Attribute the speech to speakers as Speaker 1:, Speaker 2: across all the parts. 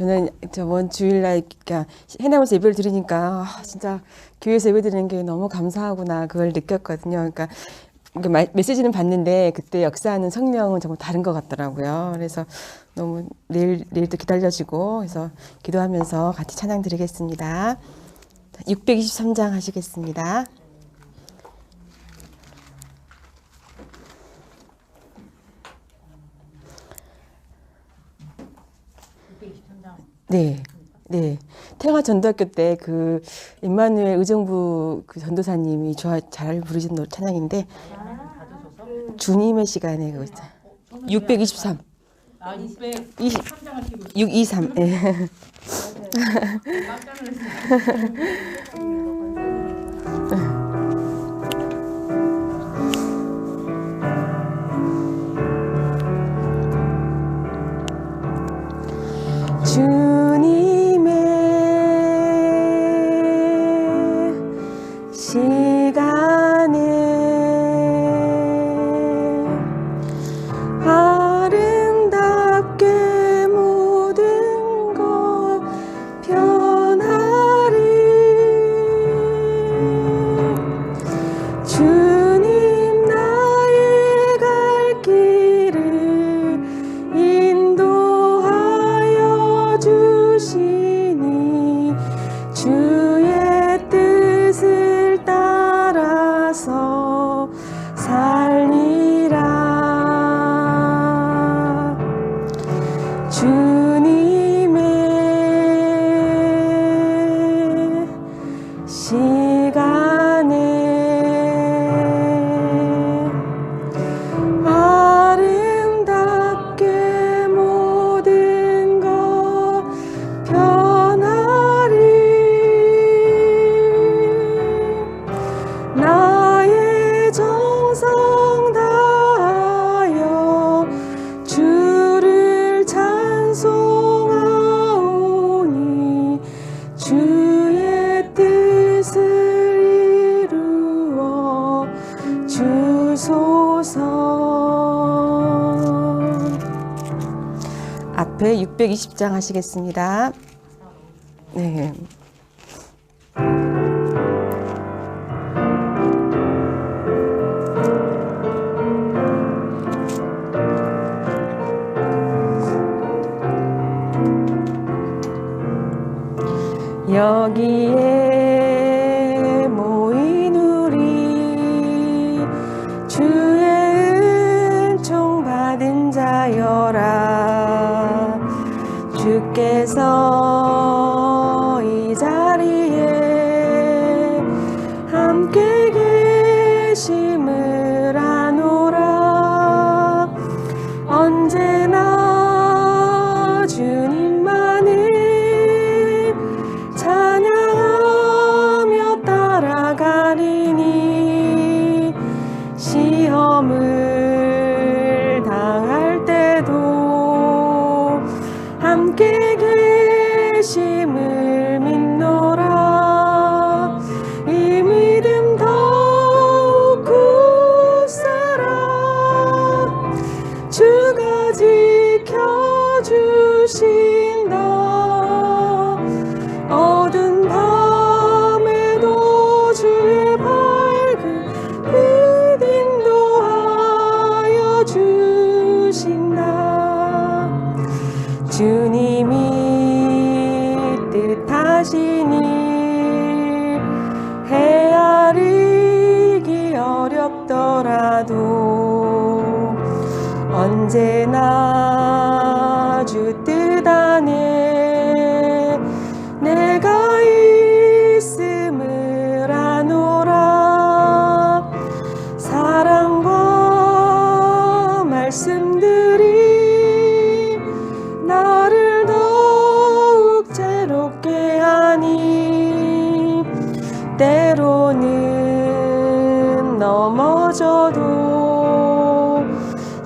Speaker 1: 저는 저번 주일날 그러니까 해나무에서 예배를 드리니까 진짜 교회에서 예배 드리는 게 너무 감사하구나 그걸 느꼈거든요. 그러니까 메시지는 봤는데 그때 역사하는 성령은 정말 다른 것 같더라고요. 그래서 너무 내일도 기다려지고 그래서 기도하면서 같이 찬양 드리겠습니다. 623장 하시겠습니다. 네, 네. 태화 전도학교 때 그 임마누엘 의정부 그 전도사님이 잘 부르신 찬양인데 주님의 시간에 그거 있잖아요. 623.
Speaker 2: 아, 623장을 키고
Speaker 1: 623. 예.
Speaker 2: 깜짝 놀랐어요.
Speaker 1: 주님의 시간에 아름답게 모든 것 변하리. 주님 나의 갈 길을 인도하여 주시니 주의 뜻을 따라서 살리라. 주님의 시간에 아름답게 모든 것 변하리. 나의 정성 다하여 주를 찬송하오니 주의 뜻을 이루어 주소서. 앞에 620장 하시겠습니다. 네. 여기에 모인 우리 주의 은총 받은 자여라. 주께서 이 자리에 함께 계심을 아노라. 언제나 주님만을 찬양하며 따라가리니 시험을 당할 때도 함께 계심을 믿노라. 이 믿음 더욱 굳세라. 주가 지켜주신다. 어두운 밤에도 주의 밝은 빛 인도하여 주신다. 주님이 뜻하신 일 헤아리기 어렵더라도 언제나 주 뜻 안에 내가 있음을 아노라. 사랑과 말씀들이 나를 더욱 새롭게 하니 때로는 넘어져도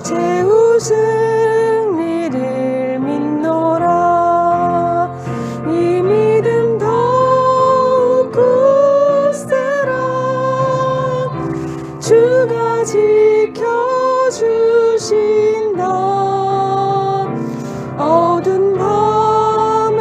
Speaker 1: 제 승리를 믿노라. 이 믿음 더욱 굳세라. 주가 지켜주신다. 어두운 밤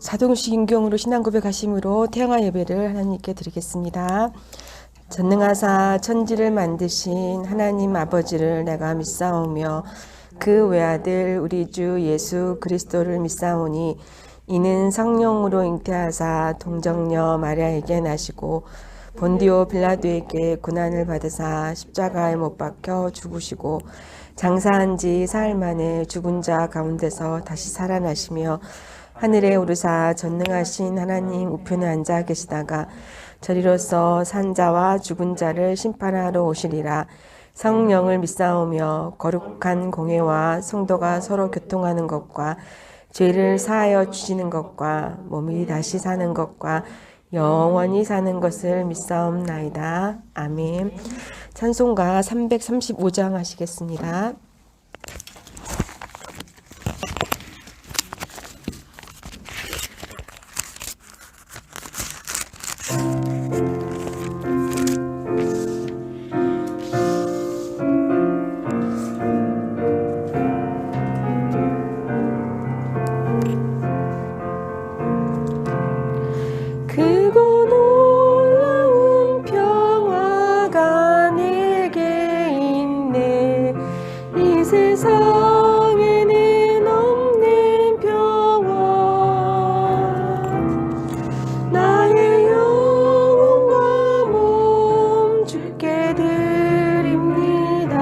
Speaker 1: 자동식 인경으로 신앙 고백하심으로 태영아 예배를 하나님께 드리겠습니다. 전능하사 천지를 만드신 하나님 아버지를 내가 믿사오며 그 외아들 우리 주 예수 그리스도를 믿사오니 이는 성령으로 잉태하사 동정녀 마리아에게 나시고 본디오 빌라도에게 고난을 받으사 십자가에 못 박혀 죽으시고 장사한 지 사흘 만에 죽은 자 가운데서 다시 살아나시며 하늘에 오르사 전능하신 하나님 우편에 앉아 계시다가 저리로서 산 자와 죽은 자를 심판하러 오시리라. 성령을 믿사오며 거룩한 공회와 성도가 서로 교통하는 것과 죄를 사하여 주시는 것과 몸이 다시 사는 것과 영원히 사는 것을 믿사옵나이다. 아멘. 찬송가 335장 하시겠습니다. 크고 놀라운 평화가 내게 있네. 이 세상에는 없는 평화. 나의 영혼과 몸 주께 드립니다.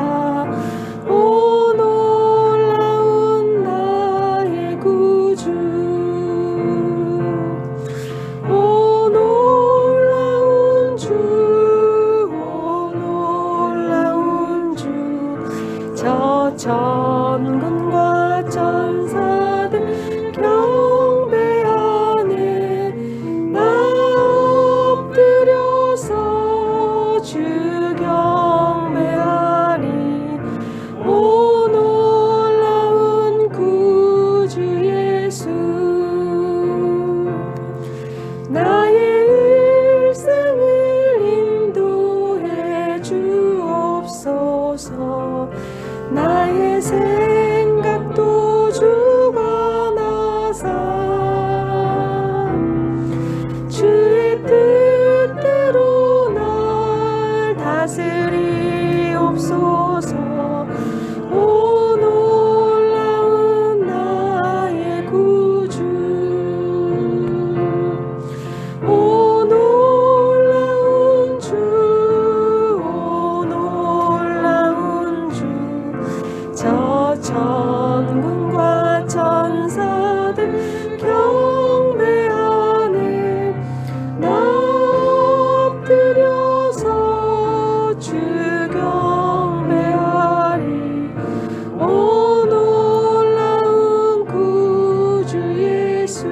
Speaker 1: 오 놀라운 나의 구주. 오 놀라운 주, 오 놀라운 주. 저 천군과 천사들 경배하네. 나 엎드려서 주 경배하리. 오 놀라운 구주 예수. 나의 일생을 인도해 주옵소서. 나의 생각도 주가 나사 주의 뜻대로 날 다스리옵소서. 오 놀라운 나의 구주. 오 놀라운 주, 오 놀라운 주. 저 천군과 천사들 경배하네. 나 엎드려서 주 경배하리. 오 놀라운 구주 예수.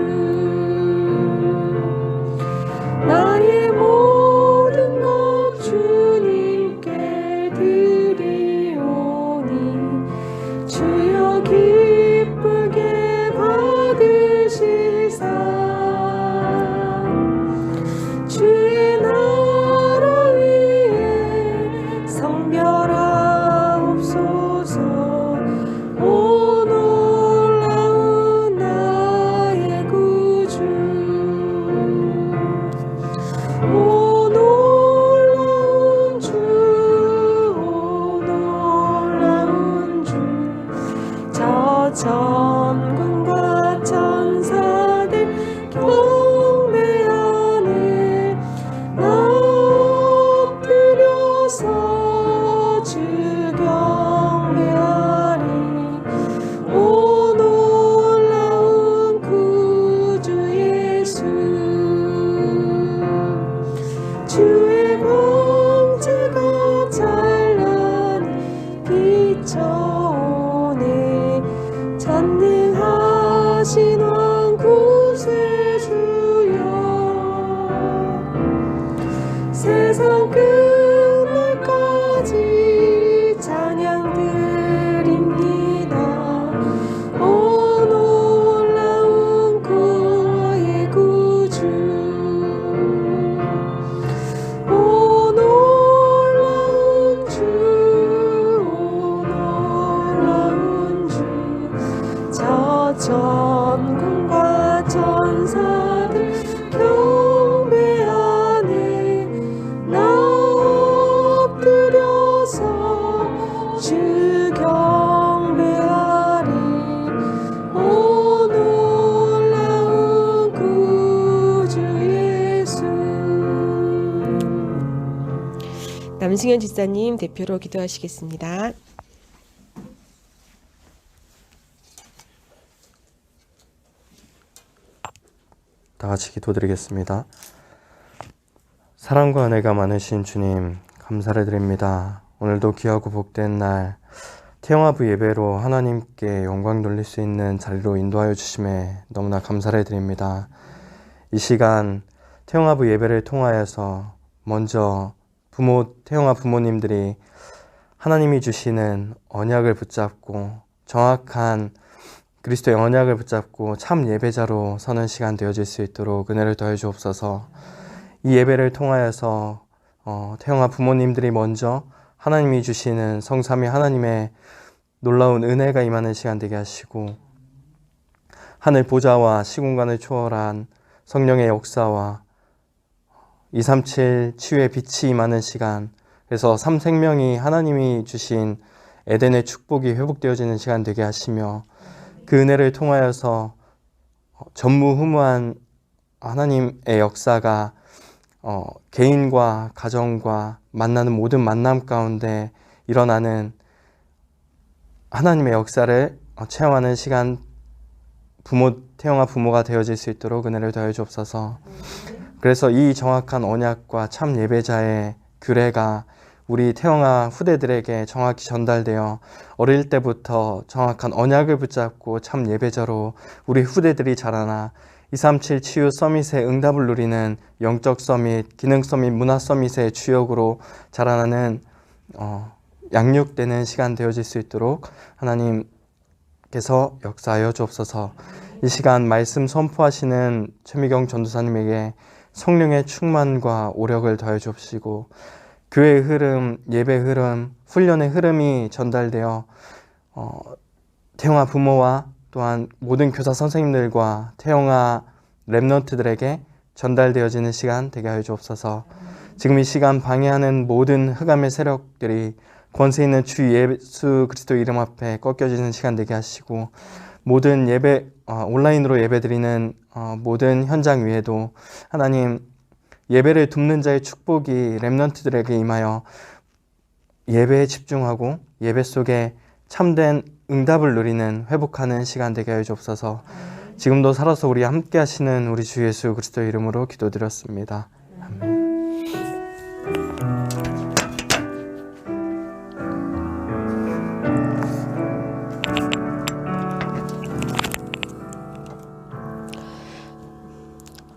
Speaker 1: 나의 모든 것 주님께 드리오니 주여 기쁘게 받으시사 주의 나라 위에 성별하옵소서. 오 놀라운 나의 구주. 오 놀라운 주, 오 놀라운 주. 저 천군과 천사들 경배하네. 나 엎드려서 주 경배하리. 오 놀라운 구주 예수. 주의 광채가 찬란히 비춰오네. 전능하신 왕 구세주여. 세상 끝날까지 찬양 드립니다. 오 놀라운 구원의 구주. 오 놀라운 주, 오 놀라운 주. 저 천군과 천사 안승현 집사님 대표로 기도하시겠습니다.
Speaker 3: 다 같이 기도드리겠습니다. 사랑과 은혜가 많으신 주님, 감사를 드립니다. 오늘도 귀하고 복된 날 태영아부 예배로 하나님께 영광 돌릴 수 있는 자리로 인도하여 주심에 너무나 감사를 드립니다. 이 시간 태영아부 예배를 통하여서 먼저 태영아 부모님들이 하나님이 주시는 언약을 붙잡고 정확한 그리스도의 언약을 붙잡고 참 예배자로 서는 시간 되어질 수 있도록 은혜를 더해 주옵소서. 이 예배를 통하여서 태영아 부모님들이 먼저 하나님이 주시는 성삼위 하나님의 놀라운 은혜가 임하는 시간 되게 하시고, 하늘 보좌와 시공간을 초월한 성령의 역사와 237 치유의 빛이 임하는 시간, 그래서 삼생명이 하나님이 주신 에덴의 축복이 회복되어지는 시간 되게 하시며, 그 은혜를 통하여서 전무후무한 하나님의 역사가 개인과 가정과 만나는 모든 만남 가운데 일어나는 하나님의 역사를 체험하는 시간, 태영아 부모가 되어질 수 있도록 은혜를 더해 주옵소서. 그래서 이 정확한 언약과 참 예배자의 규례가 우리 태영아 후대들에게 정확히 전달되어 어릴 때부터 정확한 언약을 붙잡고 참 예배자로 우리 후대들이 자라나 237 치유 서밋의 응답을 누리는 영적 서밋, 기능 서밋, 문화 서밋의 주역으로 자라나는 양육되는 시간 되어질 수 있도록 하나님께서 역사하여 주옵소서. 이 시간 말씀 선포하시는 최미경 전도사님에게 성령의 충만과 오력을 더해 주옵시고, 교회의 흐름, 예배 흐름, 훈련의 흐름이 전달되어 태영아 부모와 또한 모든 교사 선생님들과 태영아 랩런트들에게 전달되어지는 시간 되게 하여 주옵소서. 지금 이 시간 방해하는 모든 흑암의 세력들이 권세 있는 주 예수 그리스도 이름 앞에 꺾여지는 시간 되게 하시고, 모든 예배 온라인으로 예배드리는 모든 현장 위에도 하나님 예배를 돕는 자의 축복이 렘넌트들에게 임하여 예배에 집중하고 예배 속에 참된 응답을 누리는 회복하는 시간 되게 하여 주옵소서. 지금도 살아서 우리 함께 하시는 우리 주 예수 그리스도 이름으로 기도드렸습니다. 아멘.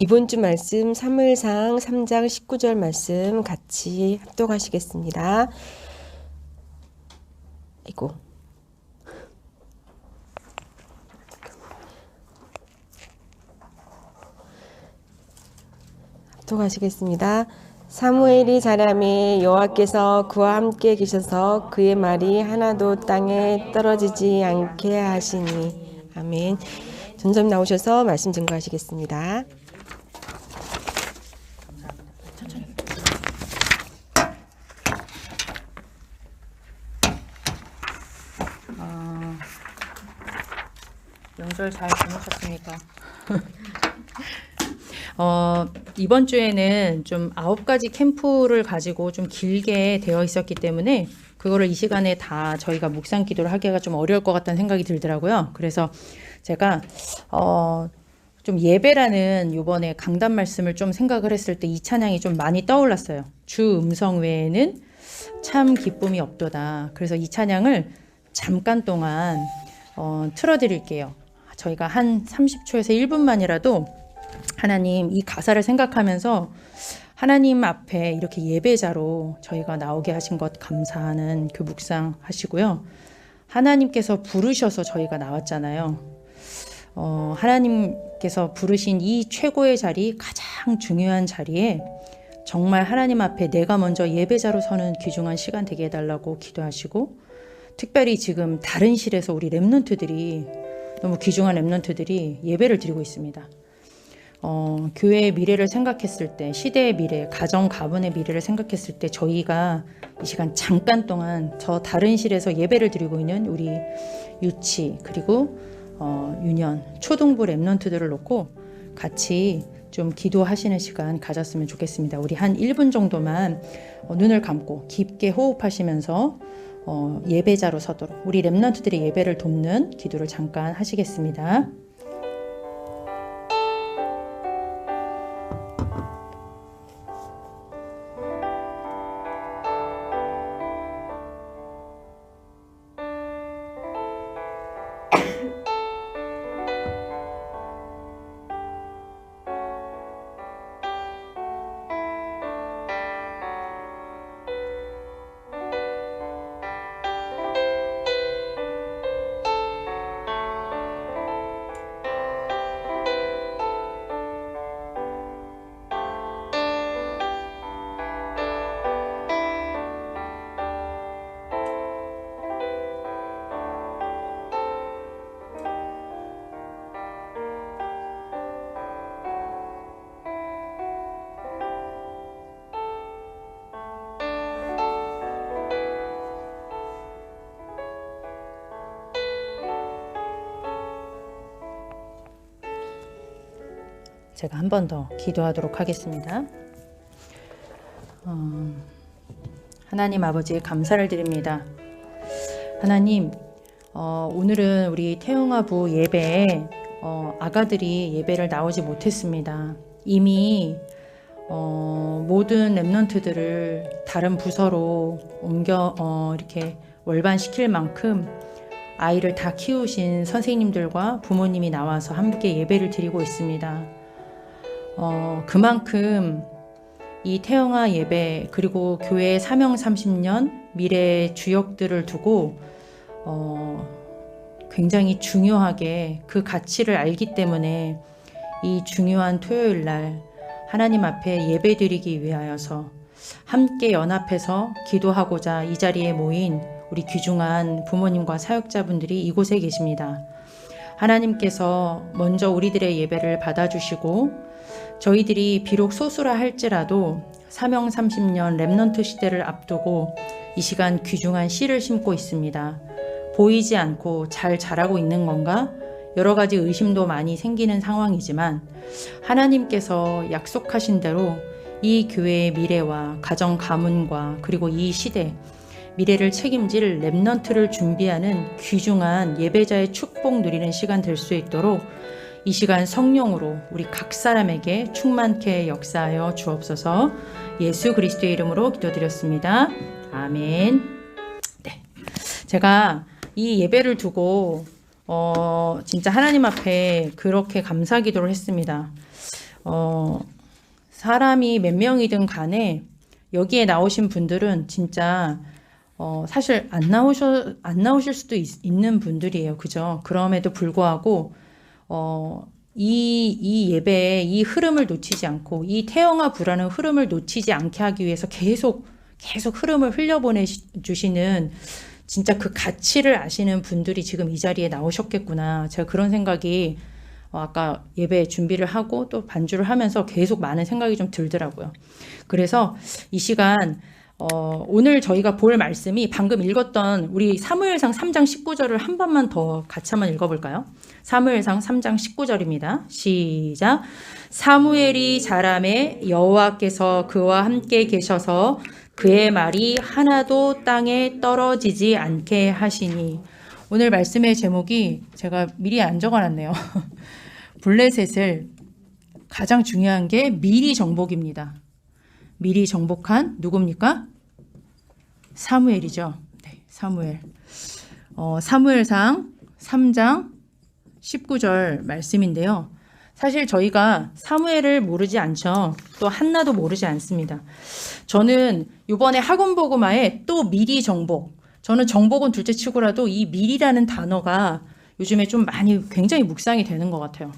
Speaker 1: 이번 주 말씀 사무엘상 3장 19절 말씀 같이 합독하시겠습니다. 아이고. 합독하시겠습니다. 사무엘이 자라매 여호와께서 그와 함께 계셔서 그의 말이 하나도 땅에 떨어지지 않게 하시니. 아멘. 전점 나오셔서 말씀 증거하시겠습니다.
Speaker 2: 명절 잘 보내셨습니까? 이번 주에는 좀 9가지 캠프를 가지고 좀 길게 되어 있었기 때문에 그거를 이 시간에 다 저희가 묵상 기도를 하기가 좀 어려울 것 같다는 생각이 들더라고요. 그래서 제가 좀 예배라는 요번에 강단 말씀을 좀 생각을 했을 때 이 찬양이 좀 많이 떠올랐어요. 주 음성 외에는 참 기쁨이 없도다. 그래서 이 찬양을 잠깐 동안 틀어드릴게요. 저희가 한 30초에서 1분만이라도 하나님 이 가사를 생각하면서 하나님 앞에 이렇게 예배자로 저희가 나오게 하신 것 감사하는 그 묵상 하시고요. 하나님께서 부르셔서 저희가 나왔잖아요. 하나님께서 부르신 이 최고의 자리, 가장 중요한 자리에 정말 하나님 앞에 내가 먼저 예배자로 서는 귀중한 시간 되게 해달라고 기도하시고, 특별히 지금 다른 실에서 우리 랩런트들이 너무 귀중한 랩런트들이 예배를 드리고 있습니다. 교회의 미래를 생각했을 때, 시대의 미래, 가정 가문의 미래를 생각했을 때 저희가 이 시간 잠깐 동안 저 다른 실에서 예배를 드리고 있는 우리 유치 그리고 유년, 초등부 랩런트들을 놓고 같이 좀 기도하시는 시간 가졌으면 좋겠습니다. 우리 한 1분 정도만 눈을 감고 깊게 호흡하시면서 예배자로 서도록 우리 렘넌트들의 예배를 돕는 기도를 잠깐 하시겠습니다. 제가 한 번 더 기도하도록 하겠습니다. 하나님 아버지 감사를 드립니다. 하나님, 오늘은 우리 태영아부 예배에 아가들이 예배를 나오지 못했습니다. 이미 모든 렘넌트들을 다른 부서로 옮겨 이렇게 월반시킬 만큼 아이를 다 키우신 선생님들과 부모님이 나와서 함께 예배를 드리고 있습니다. 그만큼 이 태영아 예배 그리고 교회 사명 30년 미래의 주역들을 두고 굉장히 중요하게 그 가치를 알기 때문에 이 중요한 토요일 날 하나님 앞에 예배 드리기 위하여서 함께 연합해서 기도하고자 이 자리에 모인 우리 귀중한 부모님과 사역자분들이 이곳에 계십니다. 하나님께서 먼저 우리들의 예배를 받아주시고 저희들이 비록 소수라 할지라도 사명 30년 렘넌트 시대를 앞두고 이 시간 귀중한 씨를 심고 있습니다. 보이지 않고 잘 자라고 있는 건가? 여러 가지 의심도 많이 생기는 상황이지만 하나님께서 약속하신 대로 이 교회의 미래와 가정 가문과 그리고 이 시대 미래를 책임질 렘넌트를 준비하는 귀중한 예배자의 축복 누리는 시간 될 수 있도록 이 시간 성령으로 우리 각 사람에게 충만케 역사하여 주옵소서. 예수 그리스도의 이름으로 기도드렸습니다. 아멘. 네, 제가 이 예배를 두고 진짜 하나님 앞에 그렇게 감사 기도를 했습니다. 사람이 몇 명이든 간에 여기에 나오신 분들은 진짜 사실 안 나오실 수도 있는 분들이에요. 그죠? 그럼에도 불구하고 이 예배의 이 흐름을 놓치지 않고 이 태영아 부라는 흐름을 놓치지 않게 하기 위해서 계속 흐름을 흘려보내 주시는 진짜 그 가치를 아시는 분들이 지금 이 자리에 나오셨겠구나. 제가 그런 생각이 아까 예배 준비를 하고 또 반주를 하면서 계속 많은 생각이 좀 들더라고요. 그래서 이 시간 오늘 저희가 볼 말씀이 방금 읽었던 우리 사무엘상 3장 19절을 한 번만 더 같이 한번 읽어볼까요? 사무엘상 3장 19절입니다. 시작. 사무엘이 자라매 여호와께서 그와 함께 계셔서 그의 말이 하나도 땅에 떨어지지 않게 하시니. 오늘 말씀의 제목이 제가 미리 안 적어놨네요. 블레셋을 가장 중요한 게 미리 정복입니다. 미리 정복한 누굽니까? 사무엘이죠. 네, 사무엘. 사무엘상 3장 19절 말씀인데요. 사실 저희가 사무엘을 모르지 않죠. 또 한나도 모르지 않습니다. 저는 이번에 학원보고마에 또 미리 정복. 저는 정복은 둘째 치고라도 이 미리라는 단어가 요즘에 좀 많이 굉장히 묵상이 되는 것 같아요.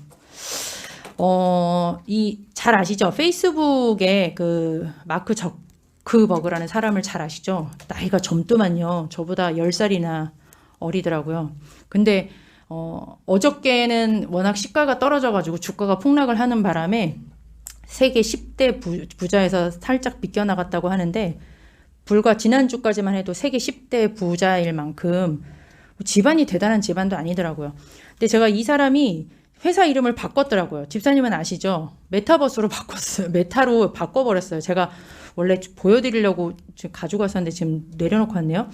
Speaker 2: 잘 아시죠? 페이스북에 그 마크 저크버그라는 사람을 잘 아시죠? 나이가 젊더만요. 저보다 10살이나 어리더라고요. 근데 어저께는 워낙 시가가 떨어져가지고 주가가 폭락을 하는 바람에 세계 10대 부자에서 살짝 비껴나갔다고 하는데 불과 지난주까지만 해도 세계 10대 부자일 만큼 집안이 대단한 집안도 아니더라고요. 근데 제가 이 사람이 회사 이름을 바꿨더라고요. 집사님은 아시죠? 메타버스로 바꿨어요. 메타로 바꿔버렸어요. 제가 원래 보여드리려고 지금 가지고 왔었는데 지금 내려놓고 왔네요.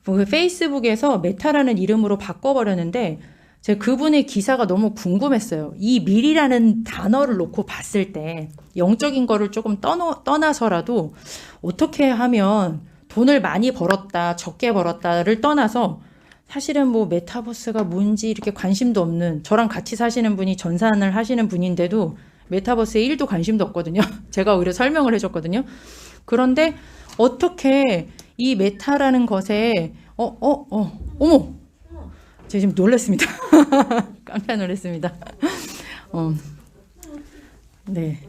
Speaker 2: 그 페이스북에서 메타라는 이름으로 바꿔버렸는데 제가 그분의 기사가 너무 궁금했어요. 이 밀이라는 단어를 놓고 봤을 때 영적인 거를 조금 떠나서라도 어떻게 하면 돈을 많이 벌었다, 적게 벌었다를 떠나서 사실은 뭐 메타버스가 뭔지 이렇게 관심도 없는 저랑 같이 사시는 분이 전산을 하시는 분인데도 메타버스에 1도 관심도 없거든요. 제가 오히려 설명을 해줬거든요. 그런데 어떻게 이 메타라는 것에 어머 제가 지금 놀랐습니다. 깜짝 놀랐습니다. 네,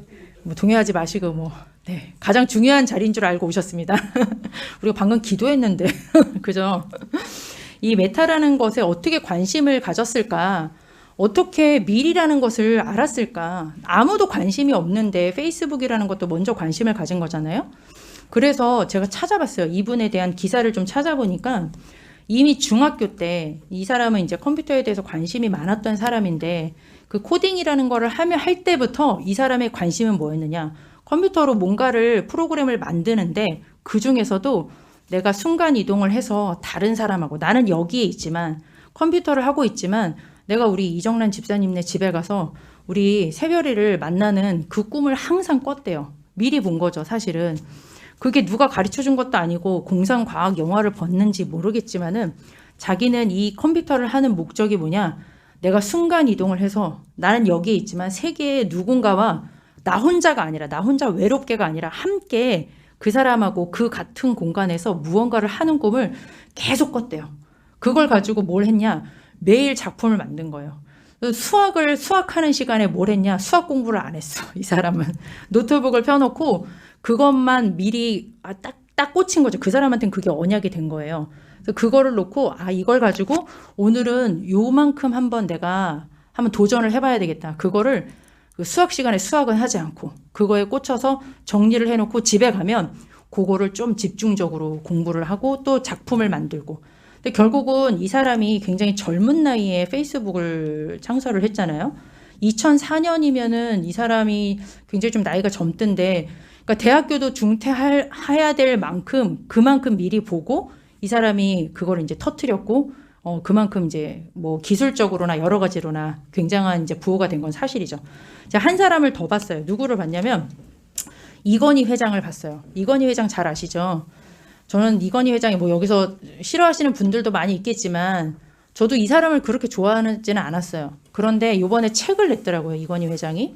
Speaker 2: 뭐 동요하지 마시고 뭐 네, 가장 중요한 자리인 줄 알고 오셨습니다. 우리가 방금 기도했는데 그죠? 이 메타라는 것에 어떻게 관심을 가졌을까? 어떻게 밀이라는 것을 알았을까? 아무도 관심이 없는데 페이스북이라는 것도 먼저 관심을 가진 거잖아요. 그래서 제가 찾아봤어요. 이분에 대한 기사를 좀 찾아보니까 이미 중학교 때 이 사람은 이제 컴퓨터에 대해서 관심이 많았던 사람인데 그 코딩이라는 거를 할 때부터 이 사람의 관심은 뭐였느냐? 컴퓨터로 뭔가를 프로그램을 만드는데 그 중에서도 내가 순간 이동을 해서 다른 사람하고 나는 여기에 있지만 컴퓨터를 하고 있지만 내가 우리 이정란 집사님네 집에 가서 우리 새별이를 만나는 그 꿈을 항상 꿨대요. 미리 본 거죠, 사실은. 그게 누가 가르쳐 준 것도 아니고 공상과학 영화를 봤는지 모르겠지만은 자기는 이 컴퓨터를 하는 목적이 뭐냐? 내가 순간 이동을 해서 나는 여기에 있지만 세계의 누군가와 나 혼자가 아니라 나 혼자 외롭게가 아니라 함께 그 사람하고 그 같은 공간에서 무언가를 하는 꿈을 계속 꿨대요. 그걸 가지고 뭘 했냐? 매일 작품을 만든 거예요. 수학하는 시간에 뭘 했냐? 수학 공부를 안 했어. 이 사람은. 노트북을 펴놓고 그것만 미리 딱 꽂힌 거죠. 그 사람한테는 그게 언약이 된 거예요. 그래서 그거를 놓고 이걸 가지고 오늘은 요만큼 한번 내가 한번 도전을 해봐야 되겠다. 그거를 그 수학 시간에 수학은 하지 않고 그거에 꽂혀서 정리를 해놓고 집에 가면 그거를 좀 집중적으로 공부를 하고 또 작품을 만들고. 근데 결국은 이 사람이 굉장히 젊은 나이에 페이스북을 창설을 했잖아요. 2004년이면은 이 사람이 굉장히 좀 나이가 젊던데, 그러니까 대학교도 중퇴해야 될 만큼 그만큼 미리 보고 이 사람이 그걸 이제 터뜨렸고, 그만큼 이제 뭐 기술적으로나 여러 가지로나 굉장한 이제 부호가 된 건 사실이죠. 제가 한 사람을 더 봤어요. 누구를 봤냐면 이건희 회장을 봤어요. 이건희 회장 잘 아시죠? 저는 이건희 회장이 뭐 여기서 싫어하시는 분들도 많이 있겠지만 저도 이 사람을 그렇게 좋아하지는 않았어요. 그런데 이번에 책을 냈더라고요. 이건희 회장이.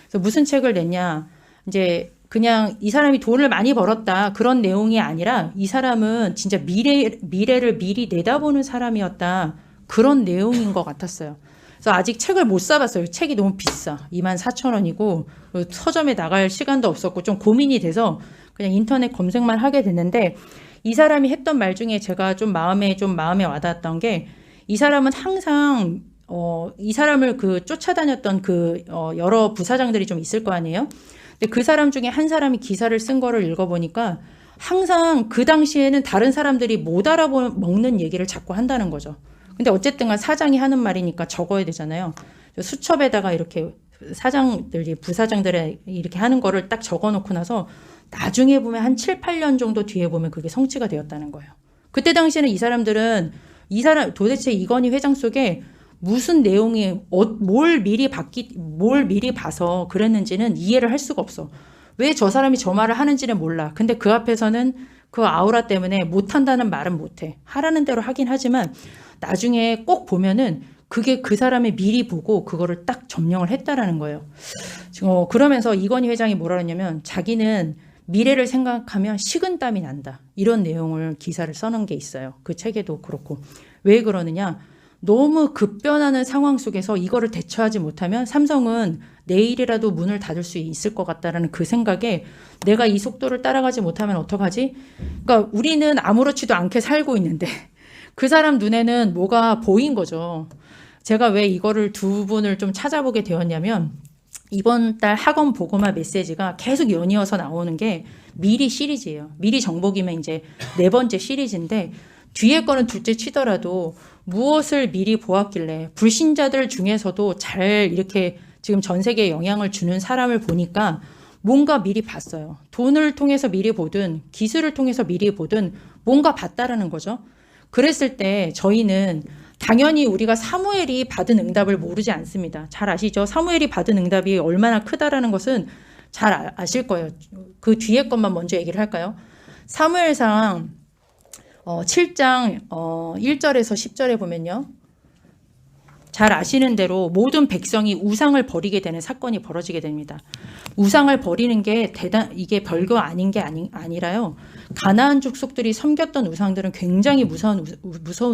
Speaker 2: 그래서 무슨 책을 냈냐? 이제 그냥 이 사람이 돈을 많이 벌었다 그런 내용이 아니라 이 사람은 진짜 미래를 미리 내다보는 사람이었다 그런 내용인 것 같았어요. 그래서 아직 책을 못 사봤어요. 책이 너무 비싸. 24,000원이고 서점에 나갈 시간도 없었고 좀 고민이 돼서 그냥 인터넷 검색만 하게 됐는데 이 사람이 했던 말 중에 제가 좀 마음에 와닿았던 게 이 사람은 항상 이 사람을 그 쫓아다녔던 그 여러 부사장들이 좀 있을 거 아니에요. 근데 그 사람 중에 한 사람이 기사를 쓴 거를 읽어보니까 항상 그 당시에는 다른 사람들이 못 알아먹는 얘기를 자꾸 한다는 거죠. 근데 어쨌든 간 사장이 하는 말이니까 적어야 되잖아요. 수첩에다가 이렇게 사장들, 부사장들이 이렇게 하는 거를 딱 적어놓고 나서 나중에 보면 한 7, 8년 정도 뒤에 보면 그게 성취가 되었다는 거예요. 그때 당시에는 이 사람들은 도대체 이건희 회장 속에 무슨 내용이 뭘 미리 봐서 그랬는지는 이해를 할 수가 없어. 왜 저 사람이 저 말을 하는지는 몰라. 근데 그 앞에서는 그 아우라 때문에 못한다는 말은 못해. 하라는 대로 하긴 하지만 나중에 꼭 보면은 그게 그 사람이 미리 보고 그거를 딱 점령을 했다라는 거예요. 그러면서 이건희 회장이 뭐라 그러냐면 자기는 미래를 생각하면 식은땀이 난다. 이런 내용을 기사를 써놓은 게 있어요. 그 책에도 그렇고. 왜 그러느냐? 너무 급변하는 상황 속에서 이거를 대처하지 못하면 삼성은 내일이라도 문을 닫을 수 있을 것 같다라는 그 생각에 내가 이 속도를 따라가지 못하면 어떡하지? 그러니까 우리는 아무렇지도 않게 살고 있는데 그 사람 눈에는 뭐가 보인 거죠. 제가 왜 이거를 두 분을 좀 찾아보게 되었냐면 이번 달 학원 보고마 메시지가 계속 연이어서 나오는 게 미리 시리즈예요. 미리 정복이면 이제 4번째 시리즈인데 뒤에 거는 둘째 치더라도 무엇을 미리 보았길래 불신자들 중에서도 잘 이렇게 지금 전 세계에 영향을 주는 사람을 보니까 뭔가 미리 봤어요. 돈을 통해서 미리 보든 기술을 통해서 미리 보든 뭔가 봤다라는 거죠. 그랬을 때 저희는 당연히 우리가 사무엘이 받은 응답을 모르지 않습니다. 잘 아시죠? 사무엘이 받은 응답이 얼마나 크다라는 것은 잘 아실 거예요. 그 뒤에 것만 먼저 얘기를 할까요? 사무엘상 7장 1절에서 10절에 보면요. 잘 아시는 대로 모든 백성이 우상을 버리게 되는 사건이 벌어지게 됩니다. 우상을 버리는 게 이게 별거 아닌 게 아니라요. 가나안 족속들이 섬겼던 우상들은 굉장히 무서운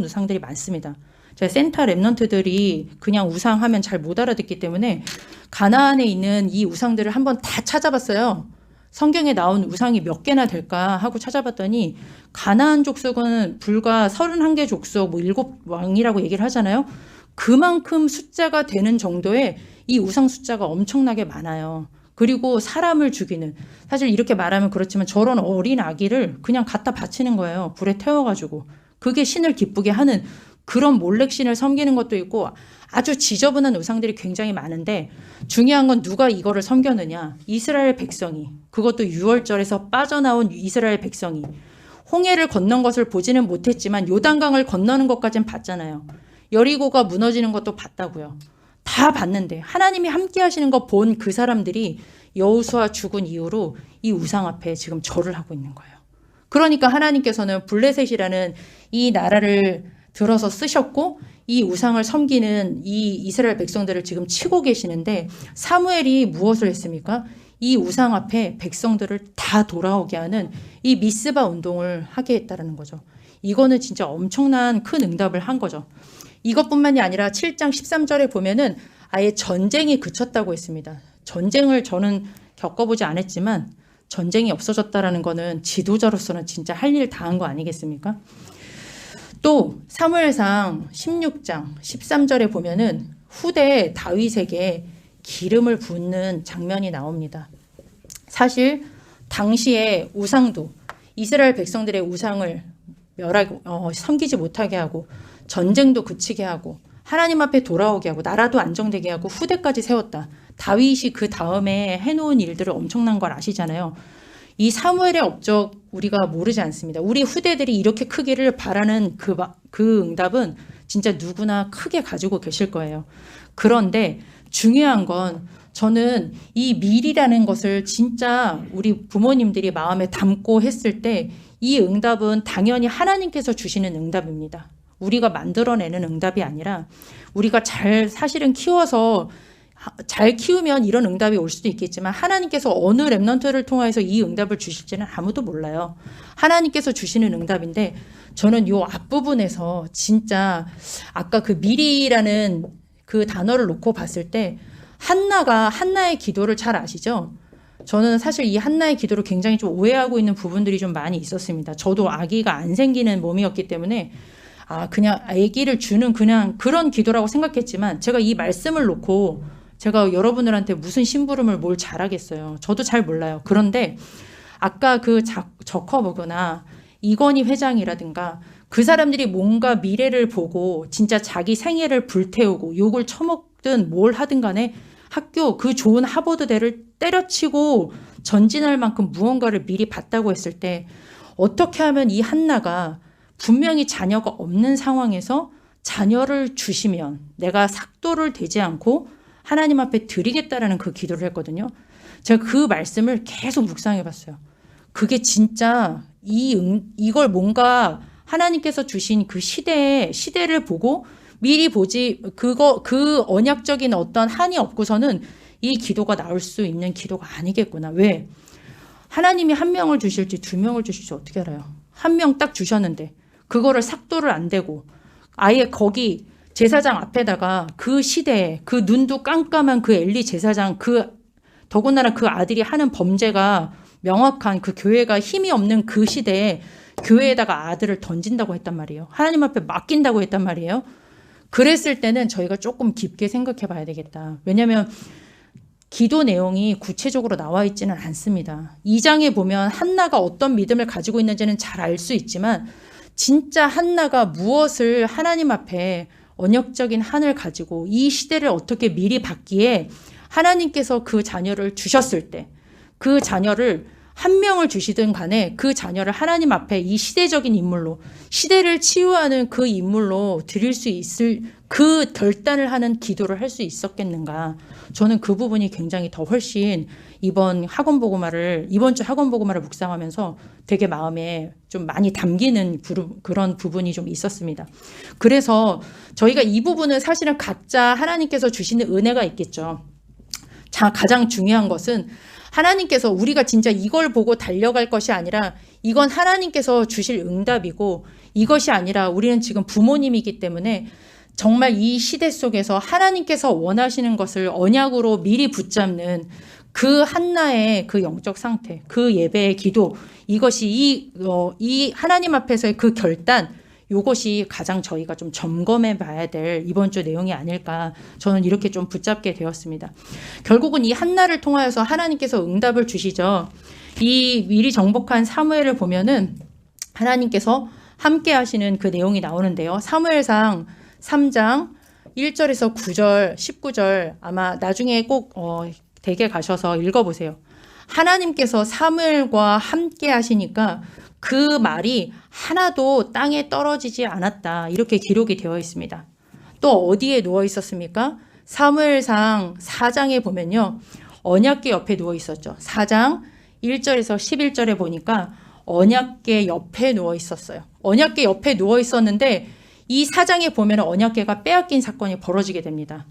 Speaker 2: 우상들이 많습니다. 제가 센터 랩넌트들이 그냥 우상하면 잘 못 알아듣기 때문에 가나안에 있는 이 우상들을 한번 다 찾아봤어요. 성경에 나온 우상이 몇 개나 될까 하고 찾아봤더니 가나안 족속은 불과 31개 족속, 7왕이라고 얘기를 하잖아요. 그만큼 숫자가 되는 정도의 이 우상 숫자가 엄청나게 많아요. 그리고 사람을 죽이는, 사실 이렇게 말하면 그렇지만 저런 어린 아기를 그냥 갖다 바치는 거예요. 불에 태워가지고. 그게 신을 기쁘게 하는 그런 몰렉신을 섬기는 것도 있고 아주 지저분한 우상들이 굉장히 많은데 중요한 건 누가 이거를 섬겼느냐. 이스라엘 백성이. 그것도 6월절에서 빠져나온 이스라엘 백성이. 홍해를 건넌 것을 보지는 못했지만 요단강을 건너는 것까지는 봤잖아요. 여리고가 무너지는 것도 봤다고요. 다 봤는데 하나님이 함께 하시는 거 본 그 사람들이 여호수아 죽은 이후로 이 우상 앞에 지금 절을 하고 있는 거예요. 그러니까 하나님께서는 블레셋이라는 이 나라를 들어서 쓰셨고 이 우상을 섬기는 이 이스라엘 백성들을 지금 치고 계시는데 사무엘이 무엇을 했습니까? 이 우상 앞에 백성들을 다 돌아오게 하는 이 미스바 운동을 하게 했다는 거죠. 이거는 진짜 엄청난 큰 응답을 한 거죠. 이것뿐만이 아니라 7장 13절에 보면은 아예 전쟁이 그쳤다고 했습니다. 전쟁을 저는 겪어보지 않았지만 전쟁이 없어졌다라는 거는 지도자로서는 진짜 할 일 다 한 거 아니겠습니까? 또 사무엘상 16장 13절에 보면은 후대 다윗에게 기름을 붓는 장면이 나옵니다. 사실 당시에 우상도 이스라엘 백성들의 우상을 섬기지 못하게 하고 전쟁도 그치게 하고 하나님 앞에 돌아오게 하고 나라도 안정되게 하고 후대까지 세웠다. 다윗이 그 다음에 해놓은 일들을 엄청난 걸 아시잖아요. 이 사무엘의 업적 우리가 모르지 않습니다. 우리 후대들이 이렇게 크기를 바라는 그 응답은 진짜 누구나 크게 가지고 계실 거예요. 그런데 중요한 건 저는 이 밀이라는 것을 진짜 우리 부모님들이 마음에 담고 했을 때 이 응답은 당연히 하나님께서 주시는 응답입니다. 우리가 만들어내는 응답이 아니라 우리가 사실은 키워서 잘 키우면 이런 응답이 올 수도 있겠지만 하나님께서 어느 랩넌트를 통해서 이 응답을 주실지는 아무도 몰라요. 하나님께서 주시는 응답인데 저는 요 앞부분에서 진짜 아까 그 미리라는 그 단어를 놓고 봤을 때 한나의 기도를 잘 아시죠? 저는 사실 이 한나의 기도를 굉장히 좀 오해하고 있는 부분들이 좀 많이 있었습니다. 저도 아기가 안 생기는 몸이었기 때문에 그냥 아기를 주는 그냥 그런 기도라고 생각했지만 제가 이 말씀을 놓고 제가 여러분들한테 무슨 심부름을 뭘 잘하겠어요. 저도 잘 몰라요. 그런데 아까 그 저커버그나 이건희 회장이라든가 그 사람들이 뭔가 미래를 보고 진짜 자기 생애를 불태우고 욕을 처먹든 뭘 하든 간에 학교 그 좋은 하버드대를 때려치고 전진할 만큼 무언가를 미리 봤다고 했을 때 어떻게 하면 이 한나가 분명히 자녀가 없는 상황에서 자녀를 주시면 내가 삭도를 대지 않고 하나님 앞에 드리겠다라는 그 기도를 했거든요. 제가 그 말씀을 계속 묵상해 봤어요. 그게 진짜 이걸 뭔가 하나님께서 주신 그 시대를 보고 미리 보지 그 언약적인 어떤 한이 없고서는 이 기도가 나올 수 있는 기도가 아니겠구나. 왜? 하나님이 한 명을 주실지 두 명을 주실지 어떻게 알아요? 한 명 딱 주셨는데 그거를 삭도를 안 대고 아예 거기 제사장 앞에다가 그 시대에 그 눈도 깜깜한 그 엘리 제사장 더군다나 그 아들이 하는 범죄가 명확한 그 교회가 힘이 없는 그 시대에 교회에다가 아들을 던진다고 했단 말이에요. 하나님 앞에 맡긴다고 했단 말이에요. 그랬을 때는 저희가 조금 깊게 생각해 봐야 되겠다. 왜냐하면 기도 내용이 구체적으로 나와 있지는 않습니다. 2장에 보면 한나가 어떤 믿음을 가지고 있는지는 잘 알 수 있지만 진짜 한나가 무엇을 하나님 앞에 언약적인 한을 가지고 이 시대를 어떻게 미리 받기에 하나님께서 그 자녀를 주셨을 때 그 자녀를 한 명을 주시든 간에 그 자녀를 하나님 앞에 이 시대적인 인물로 시대를 치유하는 그 인물로 드릴 수 있을 그 결단을 하는 기도를 할 수 있었겠는가. 저는 그 부분이 굉장히 더 훨씬 이번 주 학원보고마를 묵상하면서 되게 마음에 좀 많이 담기는 그런 부분이 좀 있었습니다. 그래서 저희가 이 부분은 사실은 각자 하나님께서 주시는 은혜가 있겠죠. 가장 중요한 것은 하나님께서 우리가 진짜 이걸 보고 달려갈 것이 아니라 이건 하나님께서 주실 응답이고 이것이 아니라 우리는 지금 부모님이기 때문에 정말 이 시대 속에서 하나님께서 원하시는 것을 언약으로 미리 붙잡는 그 한나의 그 영적 상태, 그 예배의 기도, 이것이 이 하나님 앞에서의 그 결단, 이것이 가장 저희가 좀 점검해 봐야 될 이번 주 내용이 아닐까, 저는 이렇게 좀 붙잡게 되었습니다. 결국은 이 한나를 통하여서 하나님께서 응답을 주시죠. 이 미리 정복한 사무엘을 보면은 하나님께서 함께 하시는 그 내용이 나오는데요. 사무엘상 3장 1절에서 9절, 19절 아마 나중에 꼭 댁에 가셔서 읽어보세요. 하나님께서 사무엘과 함께 하시니까 그 말이 하나도 땅에 떨어지지 않았다. 이렇게 기록이 되어 있습니다. 또 어디에 누워 있었습니까? 사무엘상 4장에 보면요. 언약궤 옆에 누워 있었죠. 4장 1절에서 11절에 보니까 언약궤 옆에 누워 있었어요. 언약궤 옆에 누워 있었는데 이 4장에 보면 언약궤가 빼앗긴 사건이 벌어지게 됩니다.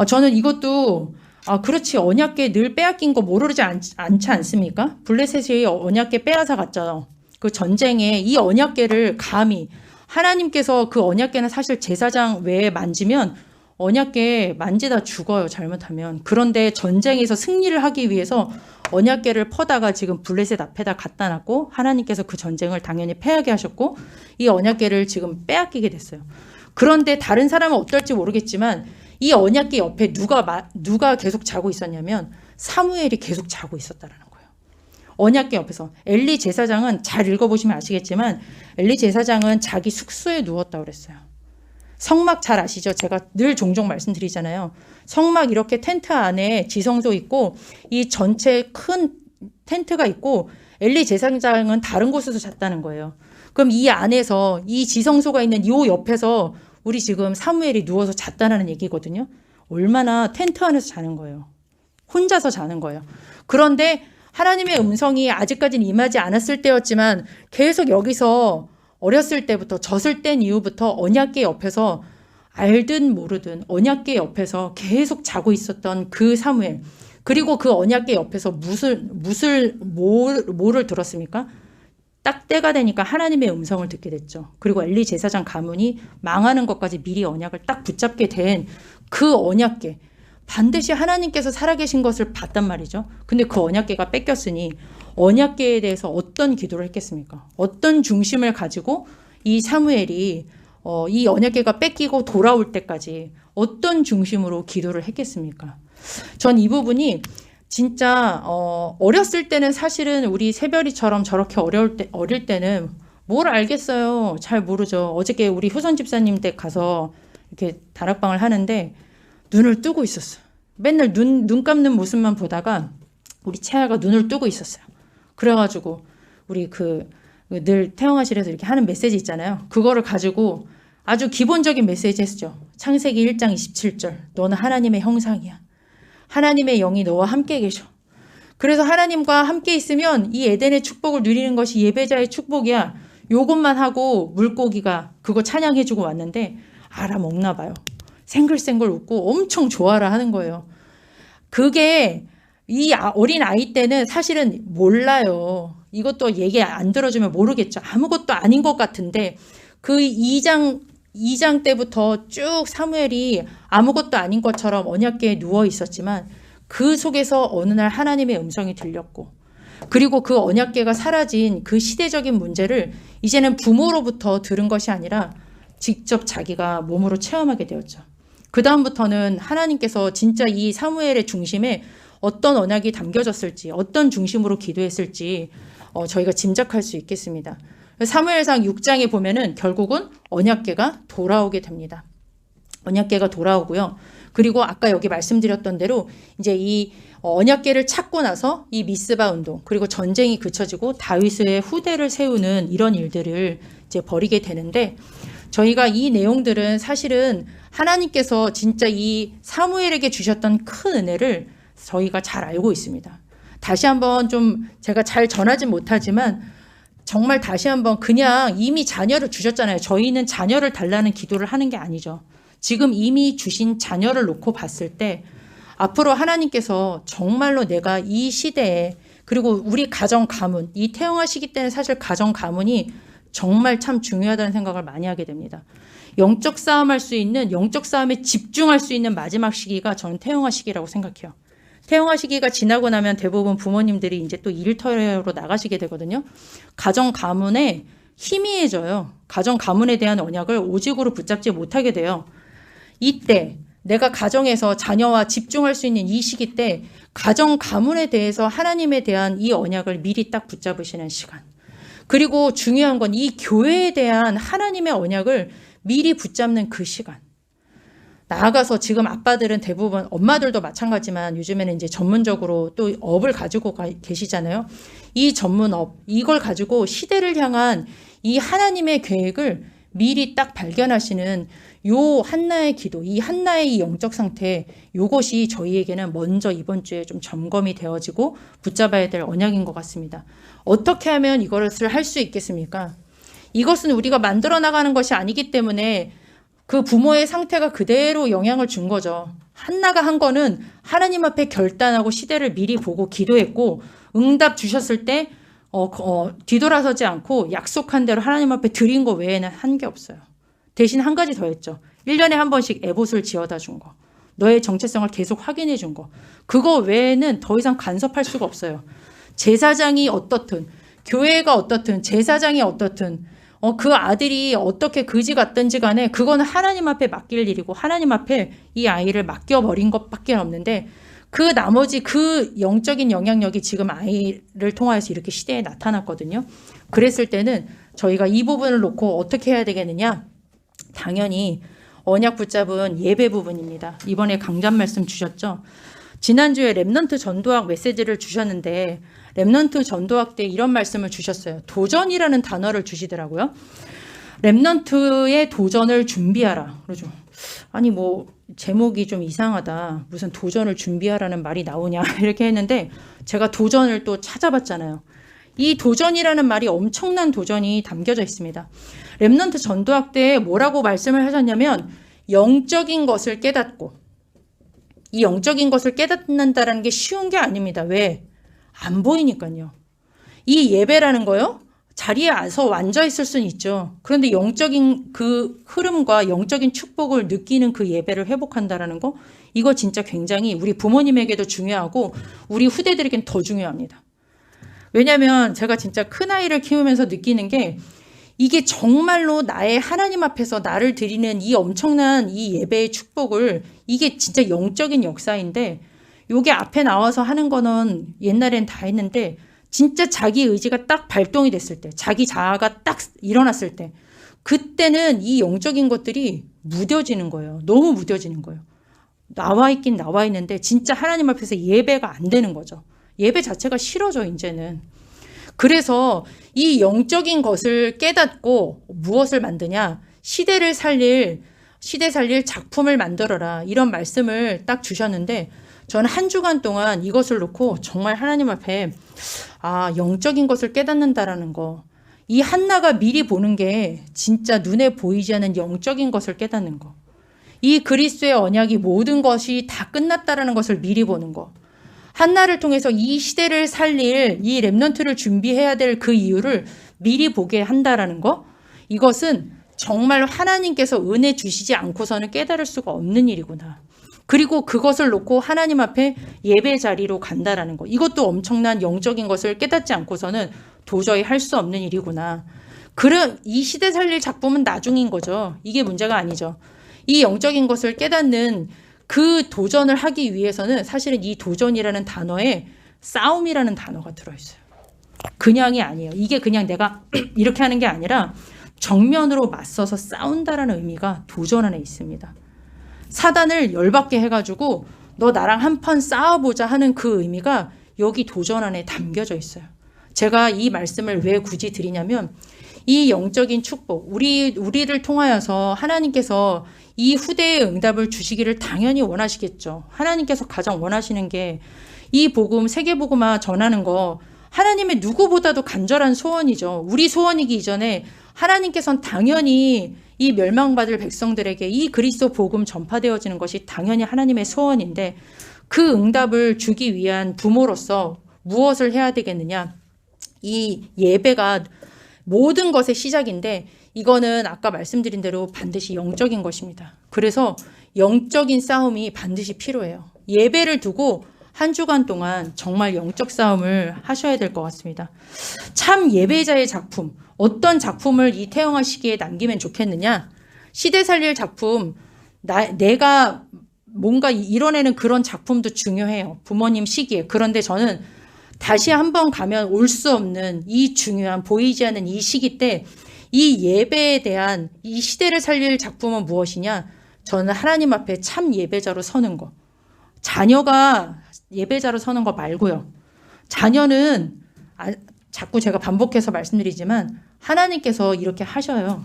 Speaker 2: 저는 이것도 그렇지, 언약궤 늘 빼앗긴 거 모르지 않지 않습니까? 블레셋이 언약궤 빼앗아 갔잖아요. 그 전쟁에 이 언약궤를 감히 하나님께서 그 언약궤는 사실 제사장 외에 만지면 언약궤 만지다 죽어요, 잘못하면. 그런데 전쟁에서 승리를 하기 위해서 언약궤를 퍼다가 지금 블레셋 앞에다 갖다 놨고 하나님께서 그 전쟁을 당연히 패하게 하셨고 이 언약궤를 지금 빼앗기게 됐어요. 그런데 다른 사람은 어떨지 모르겠지만 이 언약궤 옆에 누가 계속 자고 있었냐면 사무엘이 계속 자고 있었다라는 거예요. 언약궤 옆에서. 엘리 제사장은 잘 읽어보시면 아시겠지만 엘리 제사장은 자기 숙소에 누웠다고 그랬어요. 성막 잘 아시죠? 제가 늘 종종 말씀드리잖아요. 성막 이렇게 텐트 안에 지성소 있고 이 전체 큰 텐트가 있고 엘리 제사장은 다른 곳에서 잤다는 거예요. 그럼 이 안에서 이 지성소가 있는 이 옆에서 우리 지금 사무엘이 누워서 잤다는 얘기거든요. 얼마나 텐트 안에서 자는 거예요. 혼자서 자는 거예요. 그런데 하나님의 음성이 아직까지는 임하지 않았을 때였지만 계속 여기서 어렸을 때부터 젖을 뗀 이후부터 언약궤 옆에서 알든 모르든 언약궤 옆에서 계속 자고 있었던 그 사무엘. 그리고 그 언약궤 옆에서 뭐를 들었습니까? 딱 때가 되니까 하나님의 음성을 듣게 됐죠. 그리고 엘리 제사장 가문이 망하는 것까지 미리 언약을 딱 붙잡게 된 그 언약궤. 반드시 하나님께서 살아계신 것을 봤단 말이죠. 근데 그 언약궤가 뺏겼으니 언약궤에 대해서 어떤 기도를 했겠습니까? 어떤 중심을 가지고 이 사무엘이 이 언약궤가 뺏기고 돌아올 때까지 어떤 중심으로 기도를 했겠습니까? 전 이 부분이 진짜 어렸을 때는 사실은 우리 새별이처럼 저렇게 어릴 때는 뭘 알겠어요. 잘 모르죠. 어저께 우리 효선 집사님 댁 가서 이렇게 다락방을 하는데 눈을 뜨고 있었어요. 맨날 눈 감는 모습만 보다가 우리 채아가 눈을 뜨고 있었어요. 그래가지고 우리 늘 태영아실에서 이렇게 하는 메시지 있잖아요. 그거를 가지고 아주 기본적인 메시지 했죠. 창세기 1장 27절. 너는 하나님의 형상이야. 하나님의 영이 너와 함께 계셔. 그래서 하나님과 함께 있으면 이 에덴의 축복을 누리는 것이 예배자의 축복이야. 요것만 하고 물고기가 그거 찬양해주고 왔는데 알아먹나 봐요. 생글생글 웃고 엄청 좋아라 하는 거예요. 그게 이 어린 아이 때는 사실은 몰라요. 이것도 얘기 안 들어주면 모르겠죠. 아무것도 아닌 것 같은데 그 2장 때부터 쭉 사무엘이 아무것도 아닌 것처럼 언약궤에 누워 있었지만 그 속에서 어느 날 하나님의 음성이 들렸고 그리고 그 언약궤가 사라진 그 시대적인 문제를 이제는 부모로부터 들은 것이 아니라 직접 자기가 몸으로 체험하게 되었죠. 그 다음부터는 하나님께서 진짜 이 사무엘의 중심에 어떤 언약이 담겨졌을지 어떤 중심으로 기도했을지 저희가 짐작할 수 있겠습니다. 사무엘상 6장에 보면은 결국은 언약궤가 돌아오게 됩니다. 언약궤가 돌아오고요. 그리고 아까 여기 말씀드렸던 대로 이제 이 언약궤를 찾고 나서 이 미스바 운동, 그리고 전쟁이 그쳐지고 다윗의 후대를 세우는 이런 일들을 이제 벌이게 되는데, 저희가 이 내용들은 사실은 하나님께서 진짜 이 사무엘에게 주셨던 큰 은혜를 저희가 잘 알고 있습니다. 다시 한번 좀 제가 잘 전하진 못하지만 정말 다시 한번 그냥 이미 자녀를 주셨잖아요. 저희는 자녀를 달라는 기도를 하는 게 아니죠. 지금 이미 주신 자녀를 놓고 봤을 때 앞으로 하나님께서 정말로 내가 이 시대에, 그리고 우리 가정 가문, 이 태영아 시기 때는 사실 가정 가문이 정말 참 중요하다는 생각을 많이 하게 됩니다. 영적 싸움할 수 있는, 영적 싸움에 집중할 수 있는 마지막 시기가 저는 태영아 시기라고 생각해요. 태영아 시기가 지나고 나면 대부분 부모님들이 이제 또 일터로 나가시게 되거든요. 가정 가문에 희미해져요. 가정 가문에 대한 언약을 오직으로 붙잡지 못하게 돼요. 이때 내가 가정에서 자녀와 집중할 수 있는 이 시기 때 가정 가문에 대해서 하나님에 대한 이 언약을 미리 딱 붙잡으시는 시간. 그리고 중요한 건 이 교회에 대한 하나님의 언약을 미리 붙잡는 그 시간. 나아가서 지금 아빠들은 대부분, 엄마들도 마찬가지지만 요즘에는 이제 전문적으로 또 업을 가지고 계시잖아요. 이 전문업, 이걸 가지고 시대를 향한 이 하나님의 계획을 미리 딱 발견하시는 요 한나의 기도, 이 한나의 이 영적 상태, 요것이 저희에게는 먼저 이번 주에 좀 점검이 되어지고 붙잡아야 될 언약인 것 같습니다. 어떻게 하면 이것을 할 수 있겠습니까? 이것은 우리가 만들어 나가는 것이 아니기 때문에 그 부모의 상태가 그대로 영향을 준 거죠. 한나가 한 거는 하나님 앞에 결단하고 시대를 미리 보고 기도했고, 응답 주셨을 때 뒤돌아서지 않고 약속한 대로 하나님 앞에 드린 거 외에는 한 게 없어요. 대신 한 가지 더 했죠. 1년에 한 번씩 에봇을 지어다 준 거. 너의 정체성을 계속 확인해 준 거. 그거 외에는 더 이상 간섭할 수가 없어요. 제사장이 어떻든, 교회가 어떻든, 제사장이 어떻든, 그 아들이 어떻게 그지 같든지 간에 그거는 하나님 앞에 맡길 일이고 하나님 앞에 이 아이를 맡겨버린 것밖에 없는데, 그 나머지 그 영적인 영향력이 지금 아이를 통하여서 이렇게 시대에 나타났거든요. 그랬을 때는 저희가 이 부분을 놓고 어떻게 해야 되겠느냐? 당연히 언약 붙잡은 예배 부분입니다. 이번에 강단 말씀 주셨죠. 지난주에 렘넌트 전도학 메시지를 주셨는데 렘넌트 전도학 때 이런 말씀을 주셨어요. 도전이라는 단어를 주시더라고요. 렘넌트의 도전을 준비하라. 그러죠. 아니 뭐 제목이 좀 이상하다. 무슨 도전을 준비하라는 말이 나오냐 이렇게 했는데 제가 도전을 또 찾아봤잖아요. 이 도전이라는 말이 엄청난 도전이 담겨져 있습니다. 렘넌트 전도학 때 뭐라고 말씀을 하셨냐면 영적인 것을 깨닫고, 이 영적인 것을 깨닫는다는 게 쉬운 게 아닙니다. 왜? 안 보이니까요. 이 예배라는 거요. 자리에 와서 앉아 있을 수는 있죠. 그런데 영적인 그 흐름과 영적인 축복을 느끼는 그 예배를 회복한다라는 거, 이거 진짜 굉장히 우리 부모님에게도 중요하고 우리 후대들에겐 더 중요합니다. 왜냐하면 제가 진짜 큰아이를 키우면서 느끼는 게, 이게 정말로 나의 하나님 앞에서 나를 드리는 이 엄청난 이 예배의 축복을, 이게 진짜 영적인 역사인데, 요게 앞에 나와서 하는 거는 옛날엔 다 했는데 진짜 자기 의지가 딱 발동이 됐을 때, 자기 자아가 딱 일어났을 때, 그때는 이 영적인 것들이 무뎌지는 거예요. 너무 무뎌지는 거예요. 나와 있긴 나와 있는데 진짜 하나님 앞에서 예배가 안 되는 거죠. 예배 자체가 싫어져 이제는. 그래서 이 영적인 것을 깨닫고 무엇을 만드냐? 시대 살릴 작품을 만들어라. 이런 말씀을 딱 주셨는데, 저는 한 주간 동안 이것을 놓고 정말 하나님 앞에 영적인 것을 깨닫는다라는 거, 이 한나가 미리 보는 게 진짜 눈에 보이지 않는 영적인 것을 깨닫는 거, 이 그리스도의 언약이 모든 것이 다 끝났다라는 것을 미리 보는 거, 한나를 통해서 이 시대를 살릴 이 렘넌트를 준비해야 될 그 이유를 미리 보게 한다라는 거, 이것은 정말 하나님께서 은혜 주시지 않고서는 깨달을 수가 없는 일이구나. 그리고 그것을 놓고 하나님 앞에 예배 자리로 간다라는 거, 이것도 엄청난 영적인 것을 깨닫지 않고서는 도저히 할 수 없는 일이구나. 그런 이 시대 살릴 작품은 나중인 거죠. 이게 문제가 아니죠. 이 영적인 것을 깨닫는 그 도전을 하기 위해서는 사실은 이 도전이라는 단어에 싸움이라는 단어가 들어있어요. 그냥이 아니에요. 이게 그냥 내가 이렇게 하는 게 아니라 정면으로 맞서서 싸운다라는 의미가 도전 안에 있습니다. 사단을 열받게 해가지고 너 나랑 한판 싸워보자 하는 그 의미가 여기 도전 안에 담겨져 있어요. 제가 이 말씀을 왜 굳이 드리냐면 이 영적인 축복, 우리를 통하여서 하나님께서 이 후대의 응답을 주시기를 당연히 원하시겠죠. 하나님께서 가장 원하시는 게 이 복음, 세계복음화 전하는 거 하나님의 누구보다도 간절한 소원이죠. 우리 소원이기 이전에 하나님께서는 당연히 이 멸망받을 백성들에게 이 그리스도 복음 전파되어지는 것이 당연히 하나님의 소원인데 그 응답을 주기 위한 부모로서 무엇을 해야 되겠느냐. 이 예배가 모든 것의 시작인데 이거는 아까 말씀드린 대로 반드시 영적인 것입니다. 그래서 영적인 싸움이 반드시 필요해요. 예배를 두고 한 주간 동안 정말 영적 싸움을 하셔야 될 것 같습니다. 참 예배자의 작품, 어떤 작품을 이 태영아 시기에 남기면 좋겠느냐? 시대 살릴 작품, 내가 뭔가 이뤄내는 그런 작품도 중요해요. 부모님 시기에. 그런데 저는 다시 한번 가면 올 수 없는 이 중요한 보이지 않는 이 시기 때 이 예배에 대한 이 시대를 살릴 작품은 무엇이냐? 저는 하나님 앞에 참 예배자로 서는 거. 자녀가 예배자로 서는 거 말고요. 자녀는 자꾸 제가 반복해서 말씀드리지만 하나님께서 이렇게 하셔요.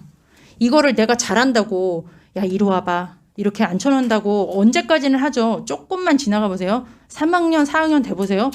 Speaker 2: 이거를 내가 잘한다고 야 이리 와봐 이렇게 앉혀놓는다고 언제까지는 하죠. 조금만 지나가 보세요. 3학년 4학년 돼보세요.